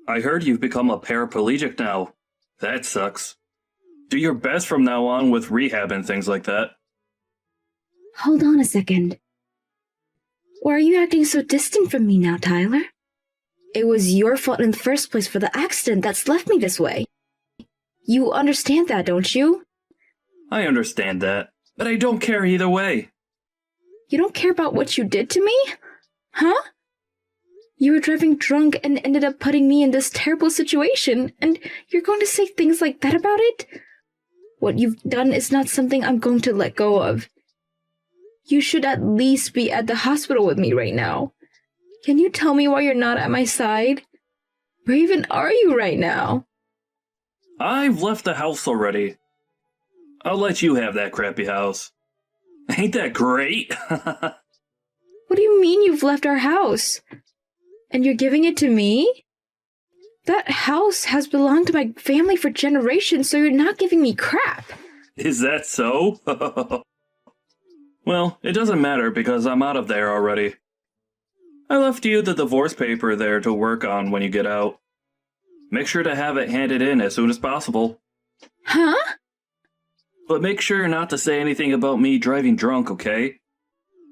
I heard you've become a paraplegic now. That sucks. Do your best from now on with rehab and things like that. Hold on a second. Why are you acting so distant from me now, Tyler? It was your fault in the first place for the accident that's left me this way. You understand that, don't you? I understand that, but I don't care either way. You don't care about what you did to me? Huh? You were driving drunk and ended up putting me in this terrible situation, and you're going to say things like that about it? What you've done is not something I'm going to let go of. You should at least be at the hospital with me right now. Can you tell me why you're not at my side? Where even are you right now? I've left the house already. I'll let you have that crappy house. Ain't that great? What do you mean you've left our house? And you're giving it to me? That house has belonged to my family for generations, so you're not giving me crap. Is that so? Well, it doesn't matter because I'm out of there already. I left you the divorce paper there to work on when you get out. Make sure to have it handed in as soon as possible. Huh? But make sure not to say anything about me driving drunk, okay?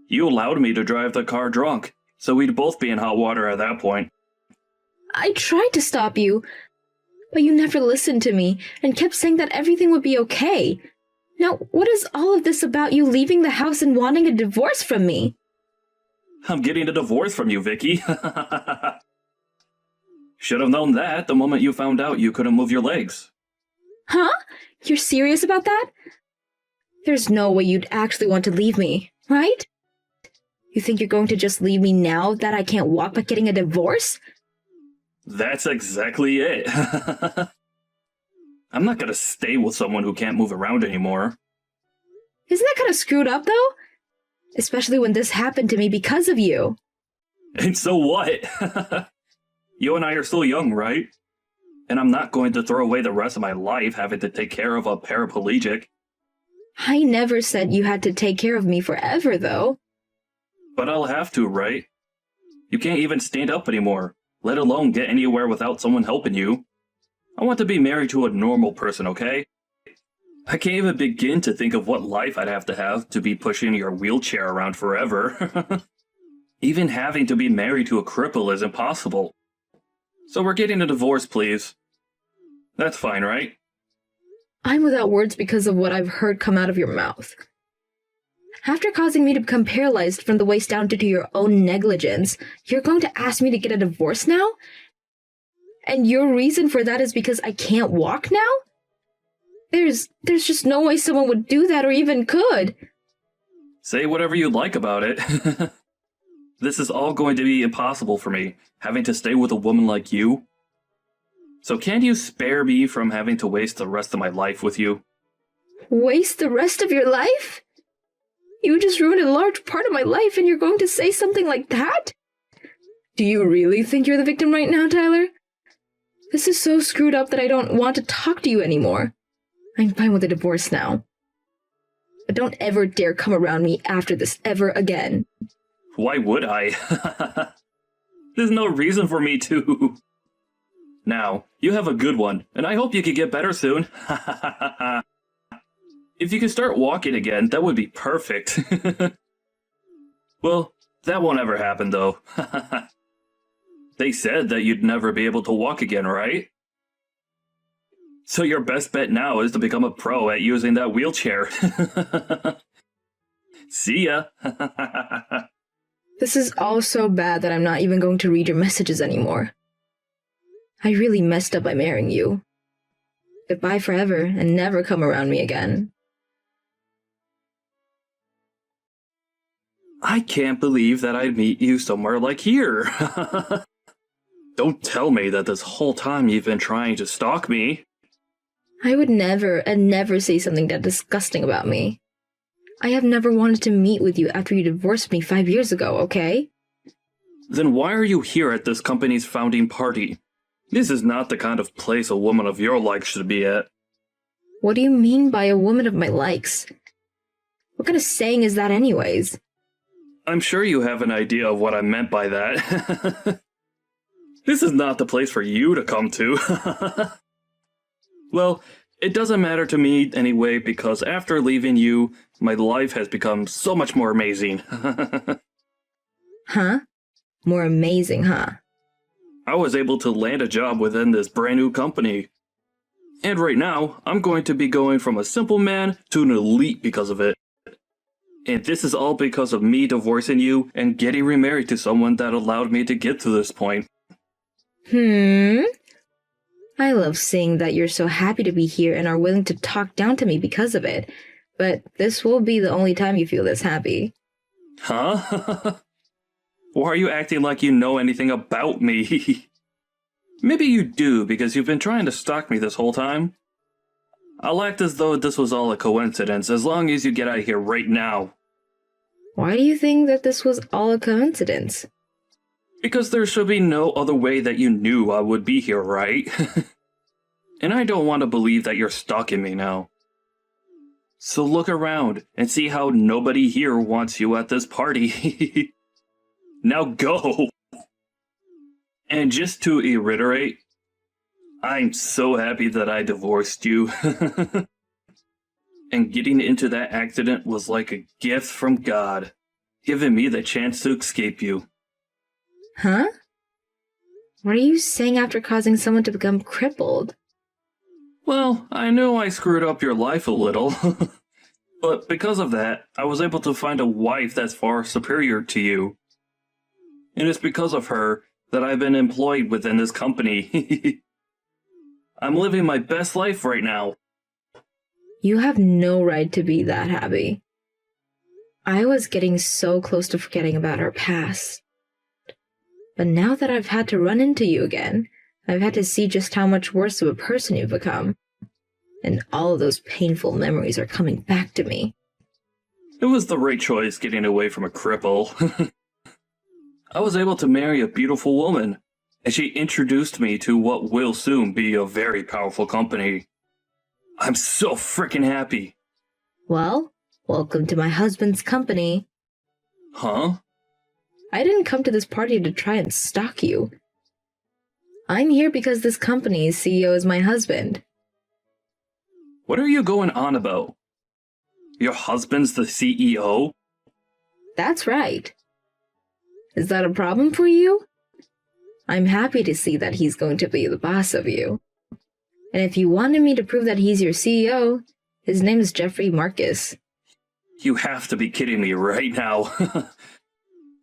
You allowed me to drive the car drunk, so we'd both be in hot water at that point. I tried to stop you, but you never listened to me and kept saying that everything would be okay. Now, what is all of this about you leaving the house and wanting a divorce from me? I'm getting a divorce from you, Vicky. Should have known that the moment you found out you couldn't move your legs. Huh? You're serious about that? There's no way you'd actually want to leave me, right? You think you're going to just leave me now that I can't walk by getting a divorce? That's exactly it. I'm not gonna stay with someone who can't move around anymore. Isn't that kind of screwed up, though? Especially when this happened to me because of you. And so what? You and I are still young, right? And I'm not going to throw away the rest of my life having to take care of a paraplegic. I never said you had to take care of me forever, though. But I'll have to, right? You can't even stand up anymore, let alone get anywhere without someone helping you. I want to be married to a normal person, okay? I can't even begin to think of what life I'd have to be pushing your wheelchair around forever. Even having to be married to a cripple is impossible. So we're getting a divorce, please. That's fine, right? I'm without words because of what I've heard come out of your mouth. After causing me to become paralyzed from the waist down due to your own negligence, you're going to ask me to get a divorce now? And your reason for that is because I can't walk now? There's just no way someone would do that or even could. Say whatever you like about it. This is all going to be impossible for me, having to stay with a woman like you. So can't you spare me from having to waste the rest of my life with you? Waste the rest of your life? You just ruined a large part of my life and you're going to say something like that? Do you really think you're the victim right now, Tyler? This is so screwed up that I don't want to talk to you anymore. I'm fine with a divorce now. But don't ever dare come around me after this ever again. Why would I? There's no reason for me to. Now, you have a good one, and I hope you can get better soon. If you can start walking again, that would be perfect. Well, that won't ever happen, though. They said that you'd never be able to walk again, right? So your best bet now is to become a pro at using that wheelchair. See ya! This is all so bad that I'm not even going to read your messages anymore. I really messed up by marrying you. Goodbye forever and never come around me again. I can't believe that I'd meet you somewhere like here. Don't tell me that this whole time you've been trying to stalk me. I would never and never say something that disgusting about me. I have never wanted to meet with you after you divorced me 5 years ago, okay? Then why are you here at this company's founding party? This is not the kind of place a woman of your likes should be at. What do you mean by a woman of my likes? What kind of saying is that anyways? I'm sure you have an idea of what I meant by that. This is not the place for you to come to. Well, it doesn't matter to me anyway because after leaving you, my life has become so much more amazing. Huh? More amazing, huh? I was able to land a job within this brand new company. And right now, I'm going to be going from a simple man to an elite because of it. And this is all because of me divorcing you and getting remarried to someone that allowed me to get to this point. I love seeing that you're so happy to be here and are willing to talk down to me because of it. But this will be the only time you feel this happy. Huh? Why are you acting like you know anything about me? Maybe you do because you've been trying to stalk me this whole time. I'll act as though this was all a coincidence as long as you get out of here right now. Why do you think that this was all a coincidence? Because there should be no other way that you knew I would be here, right? And I don't want to believe that you're stalking me now. So look around and see how nobody here wants you at this party. Now go! And just to reiterate, I'm so happy that I divorced you. And getting into that accident was like a gift from God, giving me the chance to escape you. Huh? What are you saying after causing someone to become crippled? Well, I know I screwed up your life a little. But because of that, I was able to find a wife that's far superior to you. And it's because of her that I've been employed within this company. I'm living my best life right now. You have no right to be that happy. I was getting so close to forgetting about our past. But now that I've had to run into you again, I've had to see just how much worse of a person you've become. And all of those painful memories are coming back to me. It was the right choice getting away from a cripple. I was able to marry a beautiful woman, and she introduced me to what will soon be a very powerful company. I'm so freaking happy. Well, welcome to my husband's company. Huh? I didn't come to this party to try and stalk you. I'm here because this company's CEO is my husband. What are you going on about? Your husband's the CEO? That's right. Is that a problem for you? I'm happy to see that he's going to be the boss of you. And if you wanted me to prove that he's your CEO, his name is Jeffrey Marcus. You have to be kidding me right now.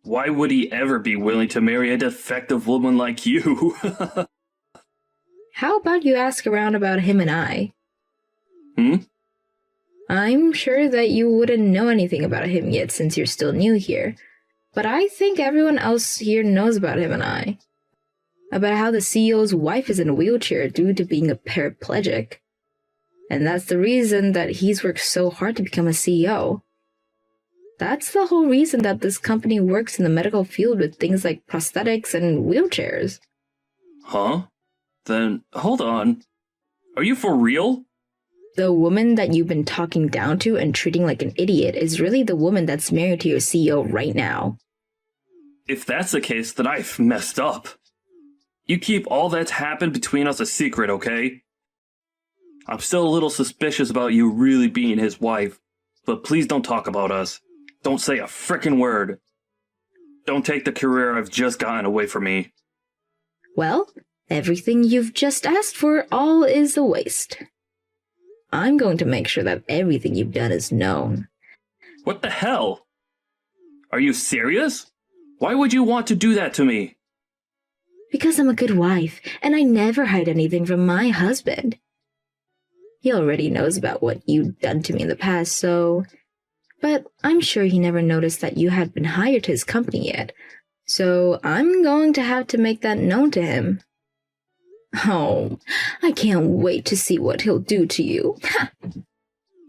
Why would he ever be willing to marry a defective woman like you? How about you ask around about him and I? I'm sure that you wouldn't know anything about him yet since you're still new here, but I think everyone else here knows about him and I. About how the CEO's wife is in a wheelchair due to being a paraplegic. And that's the reason that he's worked so hard to become a CEO. That's the whole reason that this company works in the medical field with things like prosthetics and wheelchairs. Huh? Then, hold on. Are you for real? The woman that you've been talking down to and treating like an idiot is really the woman that's married to your CEO right now. If that's the case, then I've messed up. You keep all that's happened between us a secret, okay? I'm still a little suspicious about you really being his wife, but please don't talk about us. Don't say a frickin' word. Don't take the career I've just gotten away from me. Well, everything you've just asked for all is a waste. I'm going to make sure that everything you've done is known. What the hell? Are you serious? Why would you want to do that to me? Because I'm a good wife, and I never hide anything from my husband. He already knows about what you've done to me in the past, so... But I'm sure he never noticed that you had been hired to his company yet, so I'm going to have to make that known to him. Oh, I can't wait to see what he'll do to you.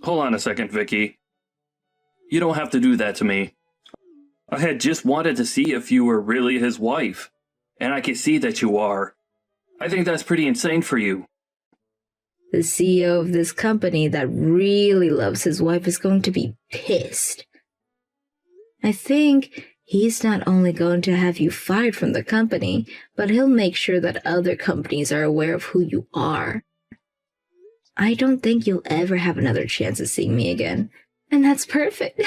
Hold on a second, Vicky. You don't have to do that to me. I had just wanted to see if you were really his wife, and I can see that you are. I think that's pretty insane for you. The CEO of this company that really loves his wife is going to be pissed. I think He's not only going to have you fired from the company, but he'll make sure that other companies are aware of who you are. I don't think you'll ever have another chance of seeing me again. And that's perfect.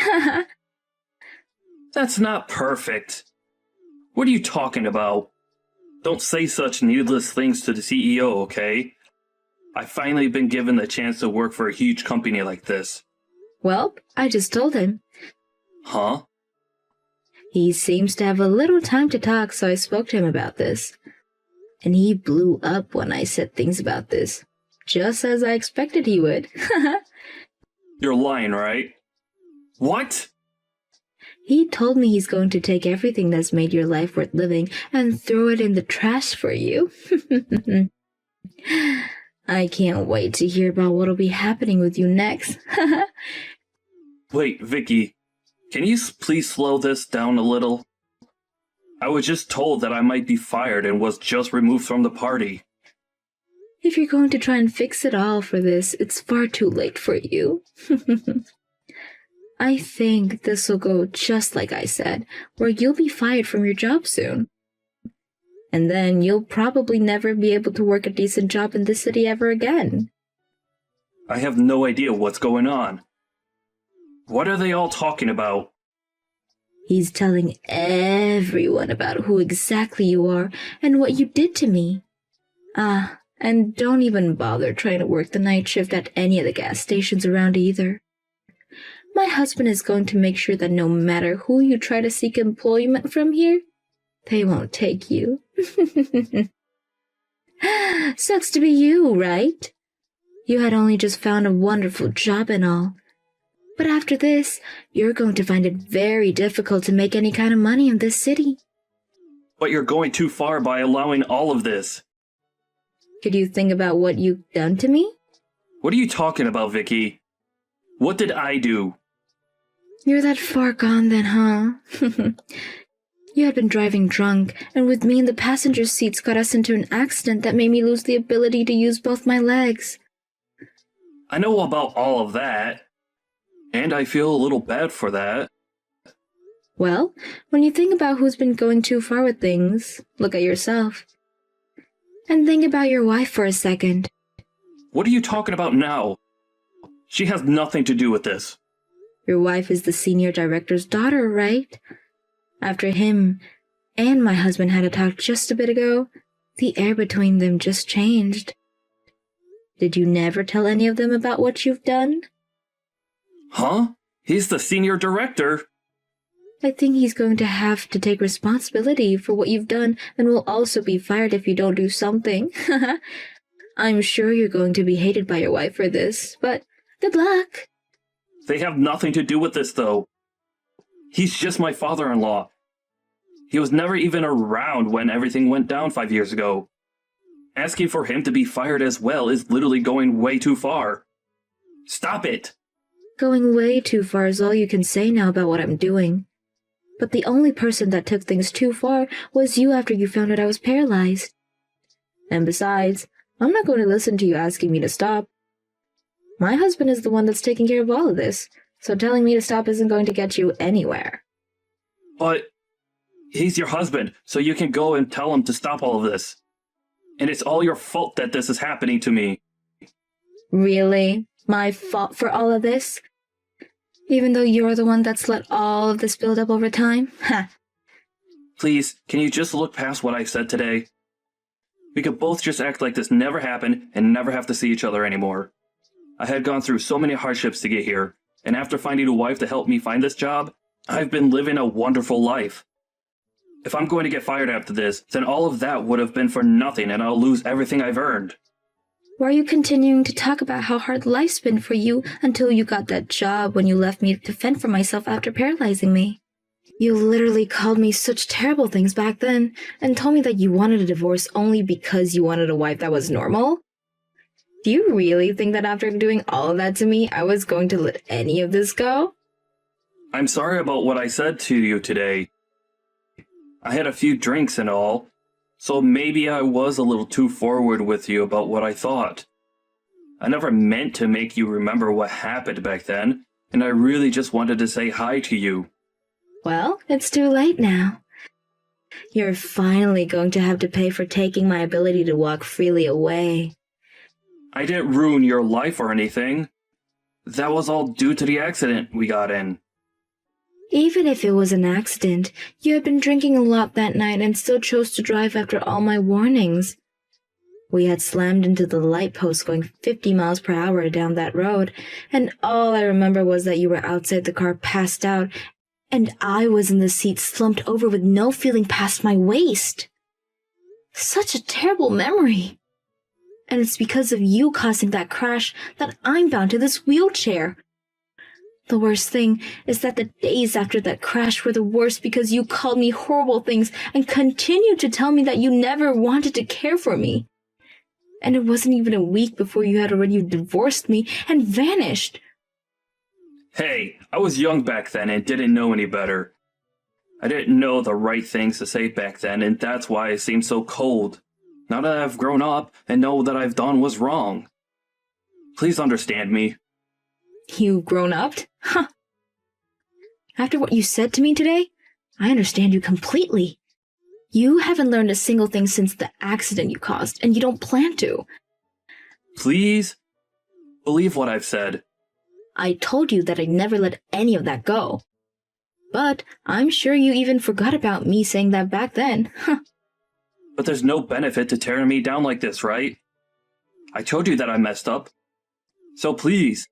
That's not perfect. What are you talking about? Don't say such needless things to the CEO, okay? I've finally been given the chance to work for a huge company like this. Well, I just told him. Huh? He seems to have a little time to talk, so I spoke to him about this. And he blew up when I said things about this, just as I expected he would. You're lying, right? What? He told me he's going to take everything that's made your life worth living and throw it in the trash for you. I can't wait to hear about what'll be happening with you next. Wait, Vicky, can you please slow this down a little? I was just told that I might be fired and was just removed from the party. If you're going to try and fix it all for this, it's far too late for you. I think this will go just like I said, where you'll be fired from your job soon. And then you'll probably never be able to work a decent job in this city ever again. I have no idea what's going on. What are they all talking about? He's telling everyone about who exactly you are and what you did to me. And don't even bother trying to work the night shift at any of the gas stations around either. My husband is going to make sure that no matter who you try to seek employment from here, they won't take you. Sucks to be you, right? You had only just found a wonderful job and all. But after this, you're going to find it very difficult to make any kind of money in this city. But you're going too far by allowing all of this. Could you think about what you've done to me? What are you talking about, Vicky? What did I do? You're that far gone then, huh? You had been driving drunk, and with me in the passenger seats got us into an accident that made me lose the ability to use both my legs. I know about all of that. And I feel a little bad for that. Well, when you think about who's been going too far with things, look at yourself. And think about your wife for a second. What are you talking about now? She has nothing to do with this. Your wife is the senior director's daughter, right? After him and my husband had a talk just a bit ago, the air between them just changed. Did you never tell any of them about what you've done? Huh? He's the senior director. I think he's going to have to take responsibility for what you've done and will also be fired if you don't do something. I'm sure you're going to be hated by your wife for this, but good luck. They have nothing to do with this, though. He's just my father-in-law. He was never even around when everything went down 5 years ago. Asking for him to be fired as well is literally going way too far. Stop it! Going way too far is all you can say now about what I'm doing. But the only person that took things too far was you after you found out I was paralyzed. And besides, I'm not going to listen to you asking me to stop. My husband is the one that's taking care of all of this, so telling me to stop isn't going to get you anywhere. But he's your husband, so you can go and tell him to stop all of this. And it's all your fault that this is happening to me. Really? My fault for all of this? Even though you're the one that's let all of this build up over time? Ha! Please, can you just look past what I said today? We could both just act like this never happened and never have to see each other anymore. I had gone through so many hardships to get here, and after finding a wife to help me find this job, I've been living a wonderful life. If I'm going to get fired after this, then all of that would have been for nothing and I'll lose everything I've earned. Why are you continuing to talk about how hard life's been for you until you got that job when you left me to fend for myself after paralyzing me? You literally called me such terrible things back then and told me that you wanted a divorce only because you wanted a wife that was normal? Do you really think that after doing all of that to me, I was going to let any of this go? I'm sorry about what I said to you today. I had a few drinks and all, so maybe I was a little too forward with you about what I thought. I never meant to make you remember what happened back then, and I really just wanted to say hi to you. Well, it's too late now. You're finally going to have to pay for taking my ability to walk freely away. I didn't ruin your life or anything. That was all due to the accident we got in. Even if it was an accident, you had been drinking a lot that night and still chose to drive after all my warnings. We had slammed into the light post going 50 miles per hour down that road, and all I remember was that you were outside the car passed out, and I was in the seat slumped over with no feeling past my waist. Such a terrible memory. And it's because of you causing that crash that I'm bound to this wheelchair. The worst thing is that the days after that crash were the worst because you called me horrible things and continued to tell me that you never wanted to care for me. And it wasn't even a week before you had already divorced me and vanished. Hey, I was young back then and didn't know any better. I didn't know the right things to say back then, and that's why I seemed so cold. Now that I've grown up and know that I've done was wrong. Please understand me. You've grown up? Huh. After what you said to me today, I understand you completely. You haven't learned a single thing since the accident you caused, and you don't plan to. Please? Believe what I've said. I told you that I'd never let any of that go. But I'm sure you even forgot about me saying that back then. But there's no benefit to tearing me down like this, right? I told you that I messed up. So please,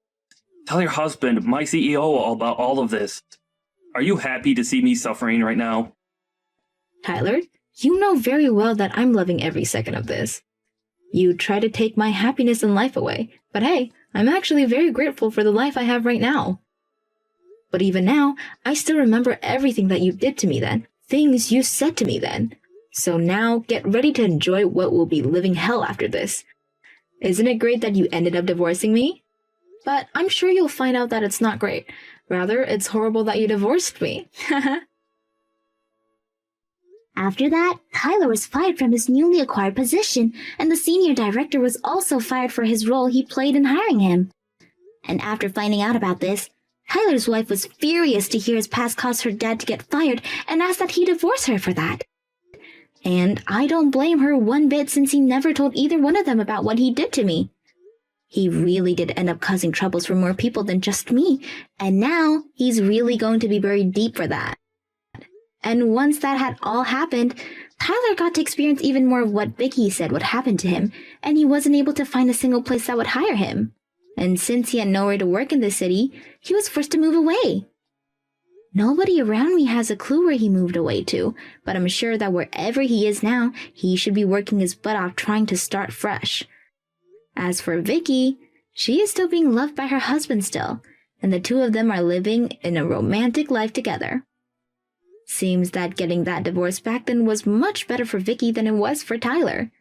tell your husband, my CEO, all about all of this. Are you happy to see me suffering right now? Tyler, you know very well that I'm loving every second of this. You try to take my happiness and life away, but hey, I'm actually very grateful for the life I have right now. But even now, I still remember everything that you did to me then, things you said to me then. So now, get ready to enjoy what will be living hell after this. Isn't it great that you ended up divorcing me? But I'm sure you'll find out that it's not great. Rather, it's horrible that you divorced me. After that, Tyler was fired from his newly acquired position, and the senior director was also fired for his role he played in hiring him. And after finding out about this, Tyler's wife was furious to hear his past caused her dad to get fired and asked that he divorce her for that. And I don't blame her one bit since he never told either one of them about what he did to me. He really did end up causing troubles for more people than just me, and now he's really going to be buried deep for that. And once that had all happened, Tyler got to experience even more of what Vicky said would happen to him, and he wasn't able to find a single place that would hire him. And since he had nowhere to work in the city, he was forced to move away. Nobody around me has a clue where he moved away to, but I'm sure that wherever he is now, he should be working his butt off trying to start fresh. As for Vicky, she is still being loved by her husband still, and the two of them are living in a romantic life together. Seems that getting that divorce back then was much better for Vicky than it was for Tyler.